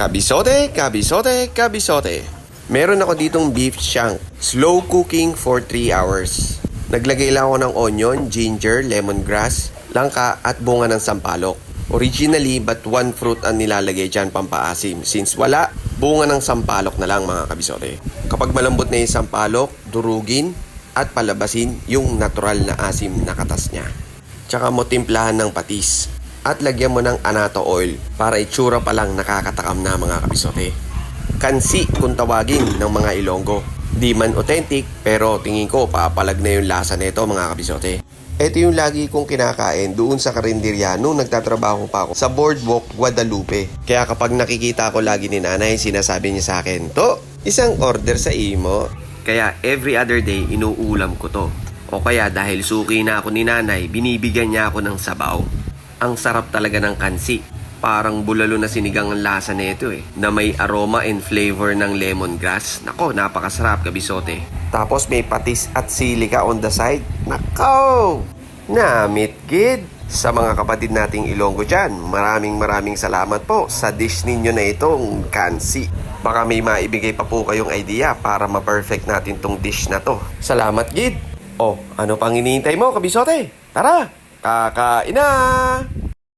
Kabisote, kabisote, kabisote. Meron ako ditong beef shank. Slow cooking for 3 hours. Naglagay lang ako ng onion, ginger, lemongrass, langka at bunga ng sampalok. Originally, but one fruit ang nilalagay dyan pampaasim. Since wala, bunga ng sampalok na lang mga kabisote. Kapag malambot na yung sampalok, durugin at palabasin yung natural na asim na katas niya. Tsaka mo timplahan ng patis. At lagyan mo ng anato oil para itsura pa lang nakakatakam na mga kabisote. Kansi kung tawagin ng mga Ilonggo. Di man authentic pero tingin ko papalag na yung lasa nito mga kabisote. Ito yung lagi kong kinakain doon sa karinderya nung nagtatrabaho pa ako sa Boardwalk, Guadalupe. Kaya kapag nakikita ko lagi ni nanay, sinasabi niya sa akin, "To, isang order sa imo." Kaya every other day inuulam ko to. O kaya dahil suki na ako ni nanay, binibigyan niya ako ng sabaw. Ang sarap talaga ng kansi. Parang bulalo na sinigang ang lasa nito na may aroma and flavor ng lemongrass. Nako, napakasarap kabisote. Tapos may patis at sili ka on the side. Nako! Namit gid! Sa mga kapatid nating Ilonggo dyan, maraming salamat po sa dish ninyo na itong kansi. Baka may maibigay pa po kayong idea para ma-perfect natin tong dish na to. Salamat gid! Oh, ano pang hinihintay mo kabisote? Tara! Kakain na!